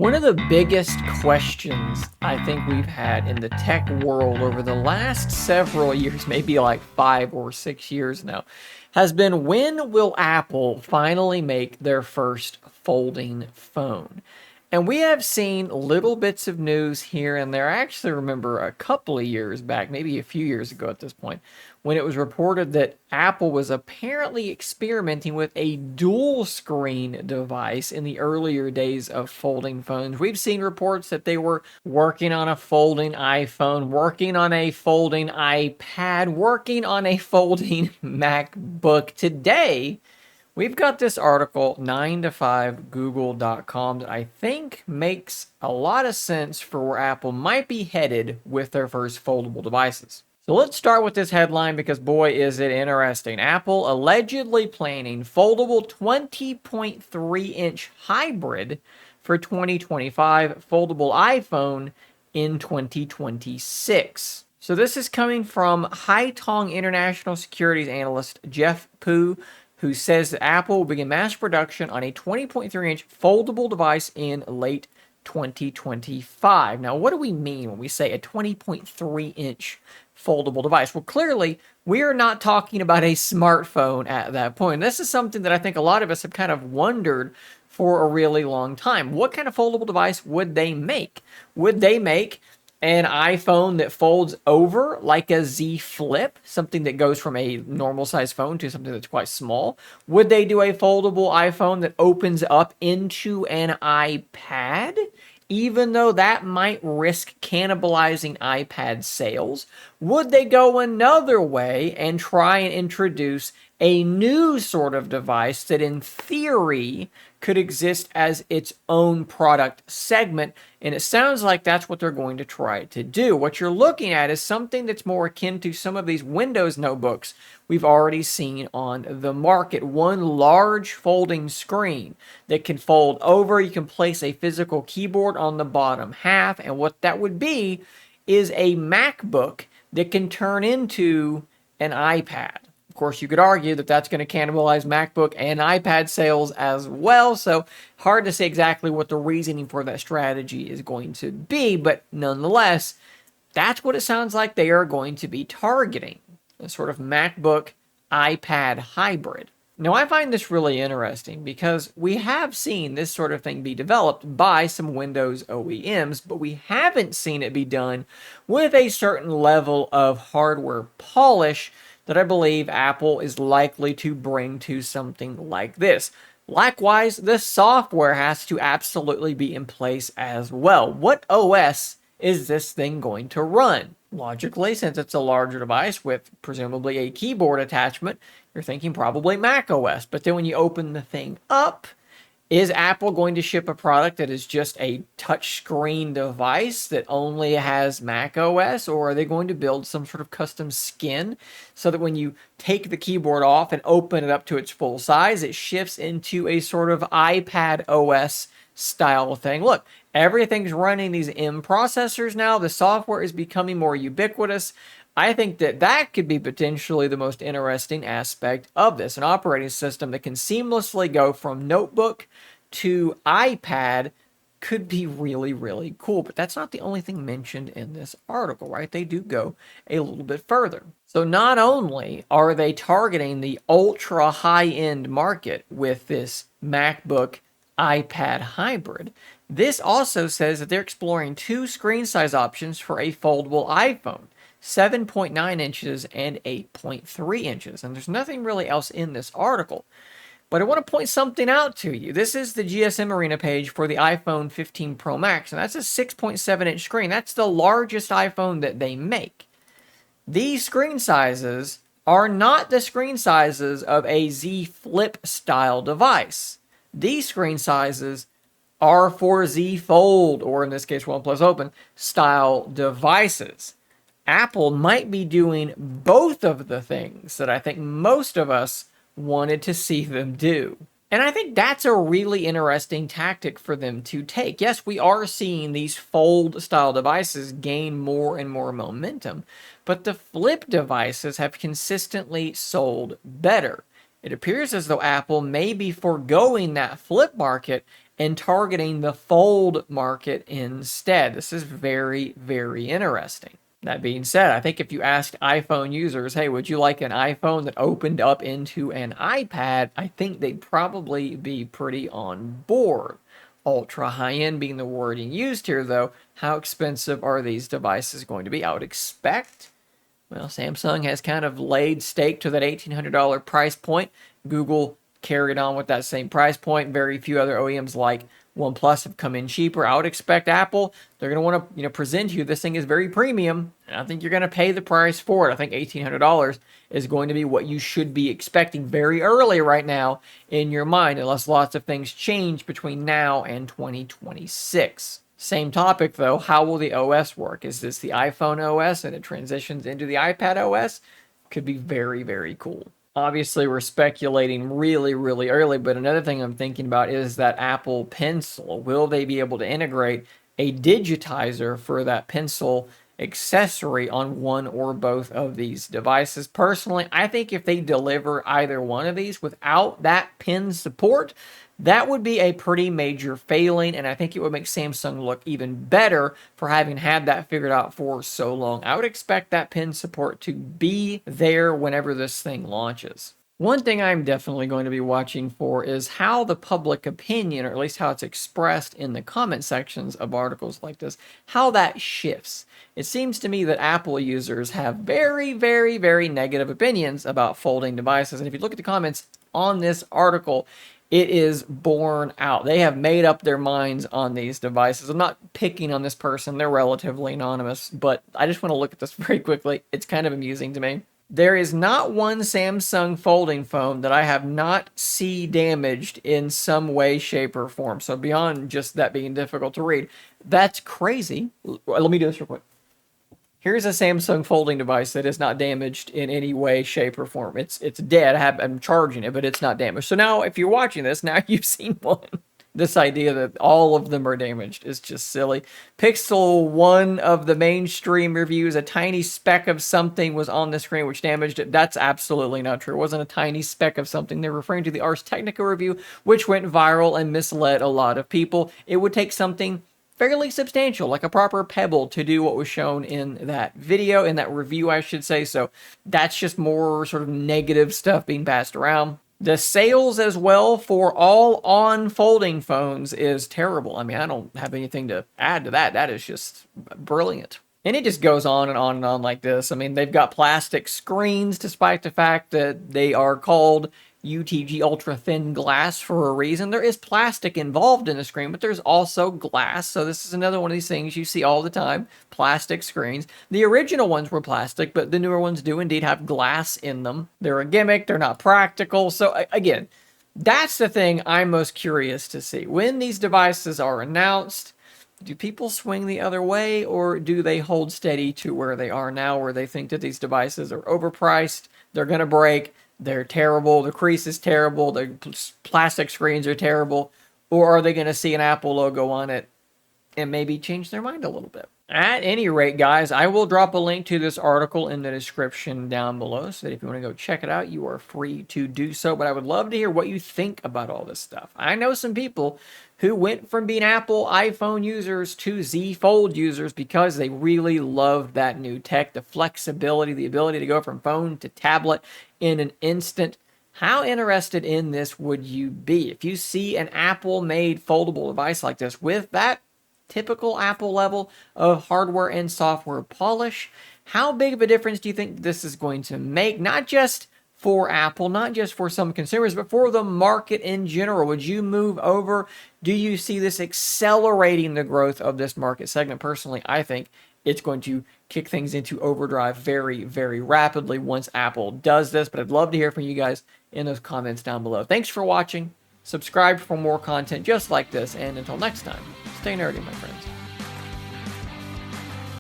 One of the biggest questions I think we've had in the tech world over the last several years, maybe like 5 or 6 years now, has been when will Apple finally make their first folding phone? And we have seen little bits of news here and there. I actually remember a couple of years back, maybe a few years ago at this point, when it was reported that Apple was apparently experimenting with a dual screen device in the earlier days of folding phones. We've seen reports that they were working on a folding iPhone, working on a folding iPad, working on a folding MacBook. Today, we've got this article, 9to5google.com, that I think makes a lot of sense for where Apple might be headed with their first foldable devices. So let's start with this headline because boy is it interesting. Apple allegedly planning foldable 20.3-inch hybrid for 2025, foldable iPhone in 2026. So this is coming from Haitong International Securities analyst Jeff Pu, who says that Apple will begin mass production on a 20.3-inch foldable device in late 2025. Now, what do we mean when we say a 20.3-inch foldable device? Well, clearly, we are not talking about a smartphone at that point. This is something that I think a lot of us have kind of wondered for a really long time. What kind of foldable device would they make? Would they make an iPhone that folds over like a Z Flip, something that goes from a normal size phone to something that's quite small? Would they do a foldable iPhone that opens up into an iPad, even though that might risk cannibalizing iPad sales? Would they go another way and try and introduce a new sort of device that in theory could exist as its own product segment? And it sounds like that's what they're going to try to do. What you're looking at is something that's more akin to some of these Windows notebooks we've already seen on the market. One large folding screen that can fold over. You can place a physical keyboard on the bottom half, and what that would be is a MacBook that can turn into an iPad. Of course, you could argue that that's going to cannibalize MacBook and iPad sales as well, so hard to say exactly what the reasoning for that strategy is going to be, but nonetheless, that's what it sounds like they are going to be targeting, a sort of MacBook iPad hybrid. Now, I find this really interesting because we have seen this sort of thing be developed by some Windows OEMs, but we haven't seen it be done with a certain level of hardware polish that I believe Apple is likely to bring to something like this. Likewise, the software has to absolutely be in place as well. What OS is this thing going to run? Logically, since it's a larger device with presumably a keyboard attachment, you're thinking probably Mac OS. But then when you open the thing up, is Apple going to ship a product that is just a touchscreen device that only has Mac OS, or are they going to build some sort of custom skin so that when you take the keyboard off and open it up to its full size, it shifts into a sort of iPad OS style thing? Look, everything's running these M processors now. The software is becoming more ubiquitous. I think that that could be potentially the most interesting aspect of this. An operating system that can seamlessly go from notebook to iPad could be really, really cool. But that's not the only thing mentioned in this article, right? They do go a little bit further. So not only are they targeting the ultra high-end market with this MacBook iPad hybrid, this also says that they're exploring two screen size options for a foldable iPhone. 7.9 inches and 8.3 inches. And there's nothing really else in this article. But I want to point something out to you. This is the GSM Arena page for the iPhone 15 Pro Max, and that's a 6.7-inch screen. That's the largest iPhone that they make. These screen sizes are not the screen sizes of a Z Flip style device. These screen sizes are for Z Fold, or in this case, OnePlus Open, style devices. Apple might be doing both of the things that I think most of us wanted to see them do. And I think that's a really interesting tactic for them to take. Yes, we are seeing these fold-style devices gain more and more momentum, but the flip devices have consistently sold better. It appears as though Apple may be foregoing that flip market and targeting the fold market instead. This is very, very interesting. That being said, I think if you asked iPhone users, hey, would you like an iPhone that opened up into an iPad? I think they'd probably be pretty on board. Ultra high end being the wording used here, though. How expensive are these devices going to be? I would expect, well, Samsung has kind of laid stake to that $1,800 price point. Google carried on with that same price point. Very few other OEMs like OnePlus have come in cheaper. I would expect Apple, they're going to want to present you this thing is very premium, and I think you're going to pay the price for it. I think $1,800 is going to be what you should be expecting very early right now in your mind, unless lots of things change between now and 2026. Same topic though, how will the OS work? Is this the iPhone OS and it transitions into the iPad OS? Could be very, very cool. Obviously, we're speculating really, really early, but another thing I'm thinking about is that Apple Pencil. Will they be able to integrate a digitizer for that pencil accessory on one or both of these devices? Personally, I think if they deliver either one of these without that pen support, that would be a pretty major failing, and I think it would make Samsung look even better for having had that figured out for so long. I would expect that pen support to be there whenever this thing launches. One thing I'm definitely going to be watching for is how the public opinion, or at least how it's expressed in the comment sections of articles like this, how that shifts. It seems to me that Apple users have very, very, very negative opinions about folding devices, and if you look at the comments on this article, it is borne out. They have made up their minds on these devices. I'm not picking on this person. They're relatively anonymous, but I just want to look at this very quickly. It's kind of amusing to me. There is not one Samsung folding phone that I have not seen damaged in some way, shape, or form. So beyond just that being difficult to read, that's crazy. Let me do this real quick. Here's a Samsung folding device that is not damaged in any way, shape, or form. It's dead. I'm charging it, but it's not damaged. So now, if you're watching this, now you've seen one. This idea that all of them are damaged is just silly. Pixel, one of the mainstream reviews, a tiny speck of something was on the screen which damaged it. That's absolutely not true. It wasn't a tiny speck of something. They're referring to the Ars Technica review, which went viral and misled a lot of people. It would take something fairly substantial, like a proper pebble, to do what was shown in that video, in that review, I should say. So that's just more sort of negative stuff being passed around. The sales as well for all on folding phones is terrible. I mean, I don't have anything to add to that. That is just brilliant. And it just goes on and on and on like this. I mean, they've got plastic screens, despite the fact that they are called UTG ultra thin glass for a reason. There is plastic involved in the screen, but there's also glass. So this is another one of these things you see all the time, plastic screens. The original ones were plastic, but the newer ones do indeed have glass in them. They're a gimmick. They're not practical. So again, that's the thing I'm most curious to see. When these devices are announced, do people swing the other way, or do they hold steady to where they are now, where they think that these devices are overpriced, they're going to break, they're terrible, the crease is terrible, the plastic screens are terrible, or are they going to see an Apple logo on it and maybe change their mind a little bit? At any rate, guys, I will drop a link to this article in the description down below, so that if you want to go check it out, you are free to do so. But I would love to hear what you think about all this stuff. I know some people who went from being Apple iPhone users to Z Fold users because they really love that new tech, the flexibility, the ability to go from phone to tablet in an instant. How interested in this would you be? If you see an Apple-made foldable device like this with that typical Apple level of hardware and software polish, how big of a difference do you think this is going to make? Not just for Apple, not just for some consumers, but for the market in general. Would you move over? Do you see this accelerating the growth of this market segment? Personally, I think it's going to kick things into overdrive very, very rapidly once Apple does this. But I'd love to hear from you guys in those comments down below. Thanks for watching. Subscribe for more content just like this. And until next time, stay nerdy, my friends.